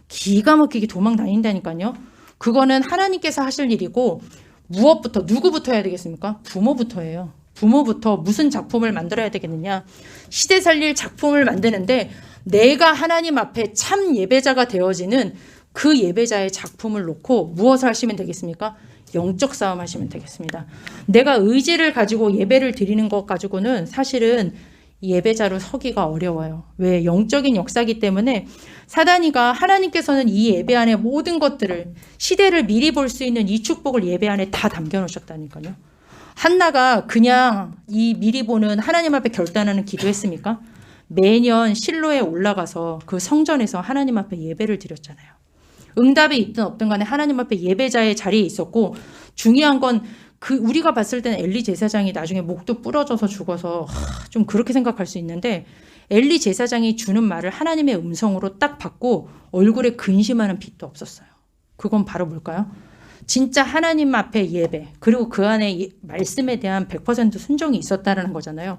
Speaker 2: 기가 막히게 도망 다닌다니까요. 그거는 하나님께서 하실 일이고 무엇부터 누구부터 해야 되겠습니까? 부모부터예요. 부모부터 무슨 작품을 만들어야 되겠느냐. 시대 살릴 작품을 만드는데 내가 하나님 앞에 참 예배자가 되어지는 그 예배자의 작품을 놓고 무엇을 하시면 되겠습니까? 영적 싸움 하시면 되겠습니다. 내가 의지를 가지고 예배를 드리는 것 가지고는 사실은 예배자로 서기가 어려워요. 왜? 영적인 역사이기 때문에 사단이가 하나님께서는 이 예배 안에 모든 것들을 시대를 미리 볼 수 있는 이 축복을 예배 안에 다 담겨 놓으셨다니까요. 한나가 그냥 이 미리 보는 하나님 앞에 결단하는 기도했습니까? 매년 실로에 올라가서 그 성전에서 하나님 앞에 예배를 드렸잖아요. 응답이 있든 없든 간에 하나님 앞에 예배자의 자리에 있었고 중요한 건 우리가 봤을 때는 엘리 제사장이 나중에 목도 부러져서 죽어서 좀 그렇게 생각할 수 있는데 엘리 제사장이 주는 말을 하나님의 음성으로 딱 받고 얼굴에 근심하는 빛도 없었어요. 그건 바로 뭘까요? 진짜 하나님 앞에 예배 그리고 그 안에 말씀에 대한 100% 순종이 있었다는 거잖아요.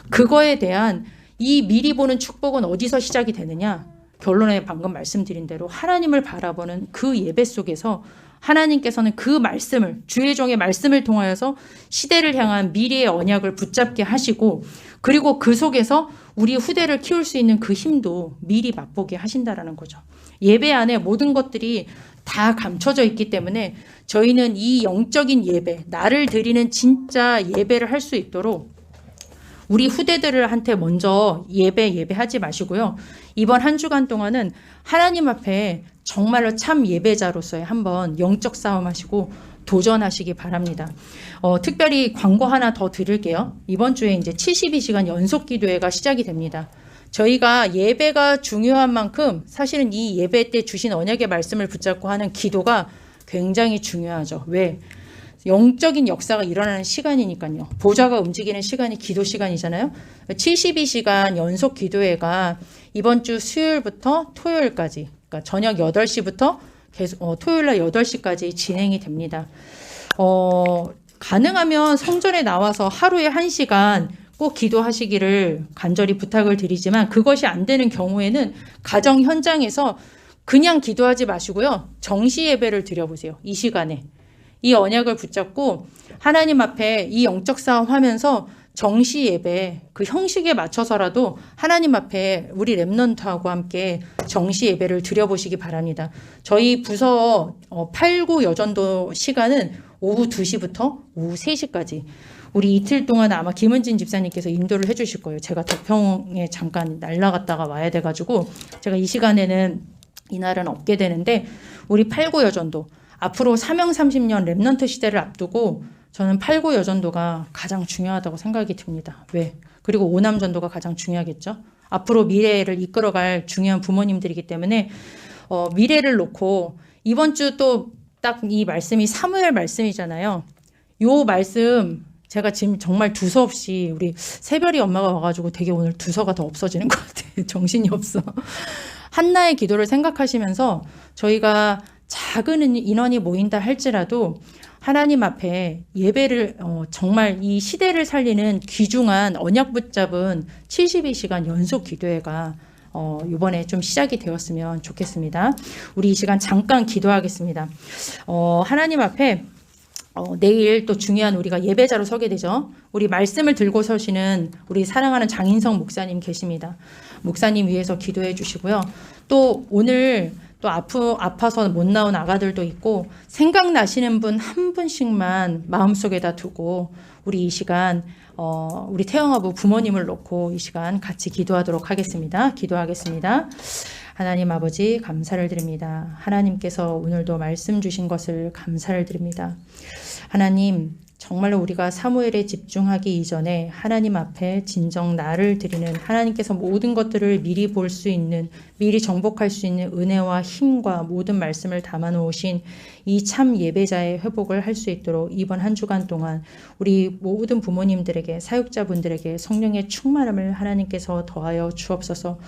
Speaker 2: 그거에 대한 이 미리 보는 축복은 어디서 시작이 되느냐? 결론에 방금 말씀드린 대로 하나님을 바라보는 그 예배 속에서 하나님께서는 그 말씀을 주의 종의 말씀을 통하여서 시대를 향한 미래의 언약을 붙잡게 하시고 그리고 그 속에서 우리 후대를 키울 수 있는 그 힘도 미리 맛보게 하신다라는 거죠. 예배 안에 모든 것들이 다 감춰져 있기 때문에 저희는 이 영적인 예배, 나를 드리는 진짜 예배를 할 수 있도록 우리 후대들한테 먼저 예배하지 마시고요. 이번 한 주간 동안은 하나님 앞에 정말로 참 예배자로서의 한번 영적 싸움 하시고 도전하시기 바랍니다. 특별히 광고 하나 더 드릴게요. 이번 주에 이제 72시간 연속 기도회가 시작이 됩니다. 저희가 예배가 중요한 만큼 사실은 이 예배 때 주신 언약의 말씀을 붙잡고 하는 기도가 굉장히 중요하죠. 왜? 영적인 역사가 일어나는 시간이니까요. 보좌가 움직이는 시간이 기도 시간이잖아요. 72시간 연속 기도회가 이번 주 수요일부터 토요일까지, 그러니까 저녁 8시부터 계속 토요일 날 8시까지 진행이 됩니다. 가능하면 성전에 나와서 하루에 1시간 꼭 기도하시기를 간절히 부탁을 드리지만 그것이 안 되는 경우에는 가정 현장에서 그냥 기도하지 마시고요. 정시 예배를 드려보세요. 이 시간에. 이 언약을 붙잡고 하나님 앞에 이 영적 싸움 하면서 정시 예배 그 형식에 맞춰서라도 하나님 앞에 우리 렘넌트하고 함께 정시 예배를 드려보시기 바랍니다. 저희 부서 8, 9 여전도 시간은 오후 2시부터 오후 3시까지 우리 이틀 동안 아마 김은진 집사님께서 인도를 해주실 거예요. 제가 덕평에 잠깐 날아갔다가 와야 돼가지고 제가 이 시간에는 이날은 없게 되는데 우리 8, 9 여전도 앞으로 사명 30년 렘넌트 시대를 앞두고 저는 8, 9 여전도가 가장 중요하다고 생각이 듭니다. 왜? 그리고 오남 전도가 가장 중요하겠죠. 앞으로 미래를 이끌어갈 중요한 부모님들이기 때문에 미래를 놓고 이번 주 또 딱 이 말씀이 사무엘 말씀이잖아요. 요 말씀 제가 지금 정말 두서없이 우리 새별이 엄마가 와가지고 되게 오늘 두서가 더 없어지는 것 같아. 정신이 없어. 한나의 기도를 생각하시면서 저희가 작은 인원이 모인다 할지라도 하나님 앞에 예배를 정말 이 시대를 살리는 귀중한 언약 붙잡은 72시간 연속 기도회가 이번에 좀 시작이 되었으면 좋겠습니다. 우리 이 시간 잠깐 기도하겠습니다. 하나님 앞에 내일 또 중요한 우리가 예배자로 서게 되죠. 우리 말씀을 들고 서시는 우리 사랑하는 장인성 목사님 계십니다. 목사님 위해서 기도해 주시고요. 또 오늘 또 아파서 못 나온 아가들도 있고 생각나시는 분 한 분씩만 마음속에다 두고 우리 이 시간 우리 태영아부 부모님을 놓고 이 시간 같이 기도하도록 하겠습니다. 기도하겠습니다. 하나님 아버지 감사를 드립니다. 하나님께서 오늘도 말씀 주신 것을 감사를 드립니다. 하나님 정말로 우리가 사무엘에 집중하기 이전에 하나님 앞에 진정 나를 드리는 하나님께서 모든 것들을 미리 볼 수 있는 미리 정복할 수 있는 은혜와 힘과 모든 말씀을 담아 놓으신 이 참 예배자의 회복을 할 수 있도록 이번 한 주간 동안 우리 모든 부모님들에게 사역자분들에게 성령의 충만함을 하나님께서 더하여 주옵소서.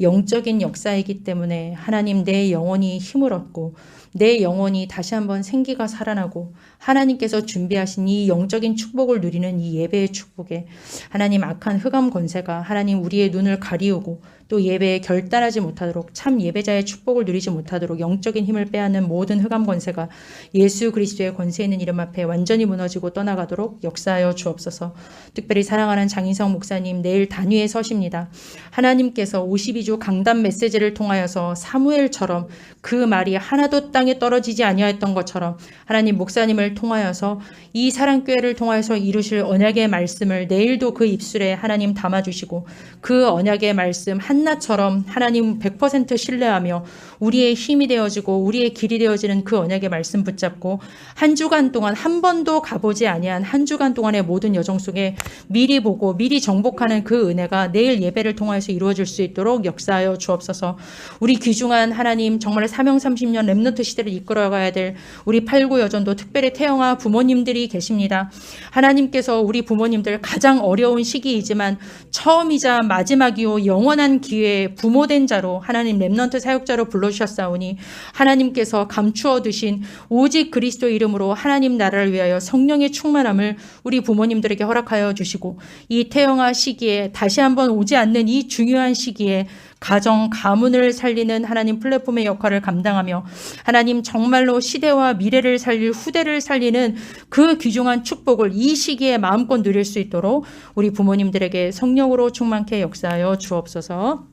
Speaker 2: 영적인 역사이기 때문에 하나님 내 영혼이 힘을 얻고 내 영혼이 다시 한번 생기가 살아나고 하나님께서 준비하신 이 영적인 축복을 누리는 이 예배의 축복에 하나님 악한 흑암 권세가 하나님 우리의 눈을 가리우고 또 예배에 결단하지 못하도록 참 예배자의 축복을 누리지 못하도록 영적인 힘을 빼앗는 모든 흑암 권세가 예수 그리스도의 권세 있는 이름 앞에 완전히 무너지고 떠나가도록 역사하여 주옵소서. 특별히 사랑하는 장인성 목사님 내일 단위에 서십니다. 하나님께서 52주 강단 메시지를 통하여서 사무엘처럼 그 말이 하나도 땅에 떨어지지 아니하였던 것처럼 하나님 목사님을 통하여서 이 사랑교회를 통하여서 이루실 언약의 말씀을 내일도 그 입술에 하나님 담아주시고 그 언약의 말씀 한나처럼 하나님 100% 신뢰하며 우리의 힘이 되어지고 우리의 길이 되어지는 그 언약의 말씀 붙잡고 한 주간 동안 한 번도 가보지 아니한 한 주간 동안의 모든 여정 속에 미리 보고 미리 정복하는 그 은혜가 내일 예배를 통하여서 이루어질 수 있도록 역사하여 주옵소서. 우리 귀중한 하나님 정말 사명 30년 렘넌트 시대를 이끌어가야 될 우리 8구 여전도 특별히 태영아 부모님들이 계십니다. 하나님께서 우리 부모님들 가장 어려운 시기이지만 처음이자 마지막이요 영원한 기회에 부모된 자로 하나님 렘넌트 사역자로 불러주셨사오니 하나님께서 감추어 두신 오직 그리스도 이름으로 하나님 나라를 위하여 성령의 충만함을 우리 부모님들에게 허락하여 주시고 이 태영아 시기에 다시 한번 오지 않는 이 중요한 시기에 가정, 가문을 살리는 하나님 플랫폼의 역할을 감당하며 하나님 정말로 시대와 미래를 살릴 후대를 살리는 그 귀중한 축복을 이 시기에 마음껏 누릴 수 있도록 우리 부모님들에게 성령으로 충만케 역사하여 주옵소서.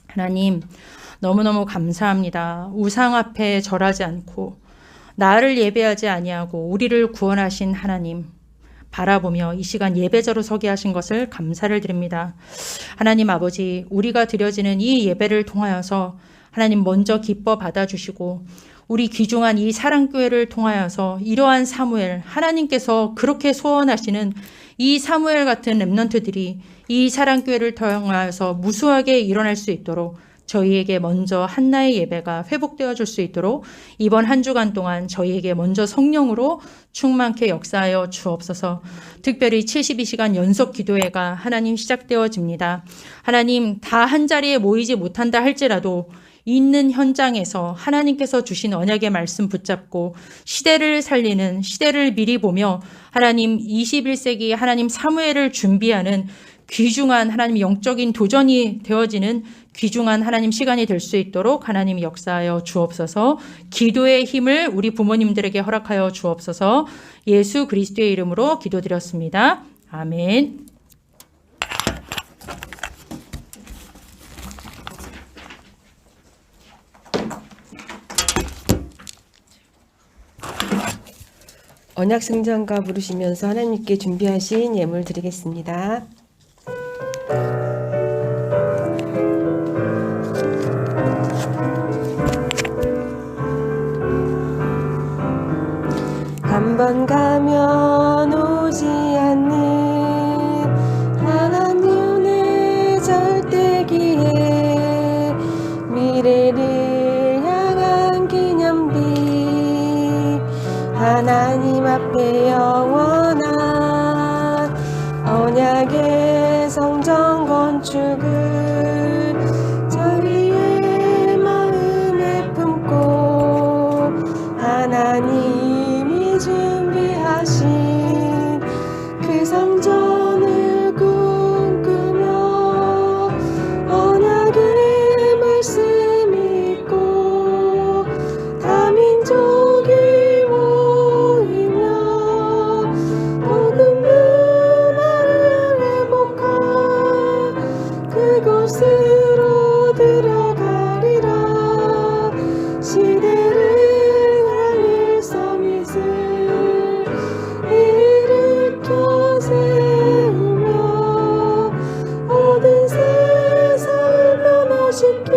Speaker 2: 하나님 너무너무 감사합니다. 우상 앞에 절하지 않고 나를 예배하지 아니하고 우리를 구원하신 하나님 바라보며 이 시간 예배자로 서게 하신 것을 감사를 드립니다. 하나님 아버지 우리가 드려지는 이 예배를 통하여서 하나님 먼저 기뻐 받아주시고 우리 귀중한 이 사랑교회를 통하여서 이러한 사무엘 하나님께서 그렇게 소원하시는 이 사무엘 같은 렘넌트들이 이 사랑교회를 통하여서 무수하게 일어날 수 있도록 저희에게 먼저 한나의 예배가 회복되어 줄 수 있도록 이번 한 주간 동안 저희에게 먼저 성령으로 충만케 역사하여 주옵소서. 특별히 72시간 연속 기도회가 하나님 시작되어집니다. 하나님 다 한 자리에 모이지 못한다 할지라도 있는 현장에서 하나님께서 주신 언약의 말씀 붙잡고 시대를 살리는 시대를 미리 보며 하나님 21세기 하나님 사무엘을 준비하는 귀중한 하나님 영적인 도전이 되어지는 귀중한 하나님 시간이 될 수 있도록 하나님 역사하여 주옵소서. 기도의 힘을 우리 부모님들에게 허락하여 주옵소서. 예수 그리스도의 이름으로 기도드렸습니다. 아멘.
Speaker 1: 언약 승전가 부르시면서 하나님께 준비하신 예물 드리겠습니다. 한 번 가면 오지 않는 하나님의 절대기에 미래를 향한 기념비 앞에 영원한 언약의 성전 건축을 저희의 마음에 품고 하나님이 준비하신 그 성전을 꿈꾸며 언약의 말씀 읽고 다민족이 모이며 복음 문화를 회복한 그곳으로 들어가리라. 시대를 살릴 서밋을 일으켜 세우며 모든 세상을 변화시킬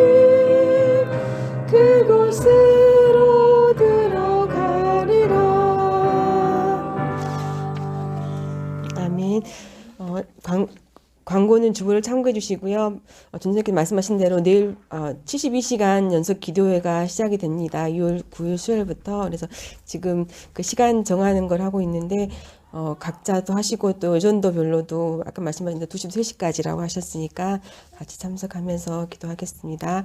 Speaker 1: 그곳으로 들어가리라. 아멘. 광고는 주보를 참고해 주시고요. 전선생님 말씀하신 대로 내일 72시간 연속 기도회가 시작이 됩니다. 6월 9일 수요일부터. 그래서 지금 그 시간 정하는 걸 하고 있는데 각자도 하시고 또 의전도별로도 아까 말씀하신 대로 2시, 3시까지라고 하셨으니까 같이 참석하면서 기도하겠습니다.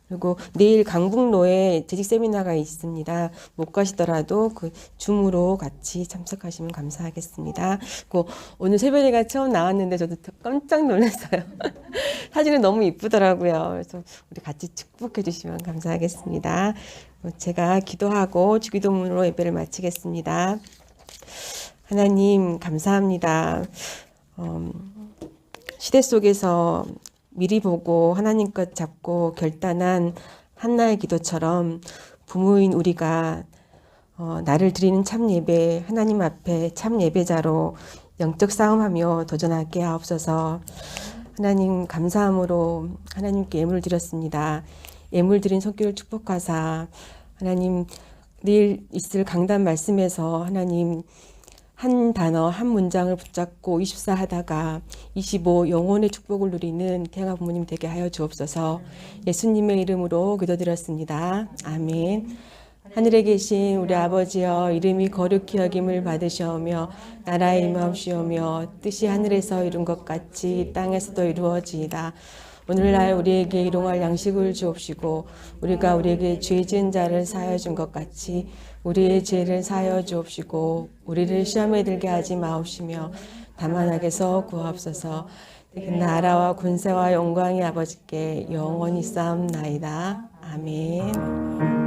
Speaker 1: 그리고 내일 강북로에 재직 세미나가 있습니다. 못 가시더라도 그 줌으로 같이 참석하시면 감사하겠습니다. 그리고 오늘 새벽에가 처음 나왔는데 저도 깜짝 놀랐어요. 사진은 너무 이쁘더라고요. 그래서 우리 같이 축복해 주시면 감사하겠습니다. 제가 기도하고 주기도문으로 예배를 마치겠습니다. 하나님 감사합니다. 시대 속에서 미리 보고 하나님 것 잡고 결단한 한나의 기도처럼 부모인 우리가 나를 드리는 참 예배, 하나님 앞에 참 예배자로 영적 싸움하며 도전하게 하옵소서. 하나님 감사함으로 하나님께 예물을 드렸습니다. 예물 드린 손길을 축복하사 하나님 내일 있을 강단 말씀에서 하나님 한 단어, 한 문장을 붙잡고 24 하다가 25 영혼의 축복을 누리는 태영아 부모님 되게 하여 주옵소서. 예수님의 이름으로 기도드렸습니다. 아멘. 하늘에 계신 우리 아버지여, 이름이 거룩히 여김을 받으시오며 나라의 임하옵시오며 뜻이 하늘에서 이룬 것 같이 땅에서도 이루어지이다. 오늘날 우리에게 일용할 양식을 주옵시고 우리가 우리에게 죄 지은 자를 사하여 준 것 같이 우리의 죄를 사하여 주옵시고 우리를 시험에 들게 하지 마옵시며 다만 악에서 구하옵소서. 나라와 군세와 영광이 아버지께 영원히 쌓옵나이다. 아멘.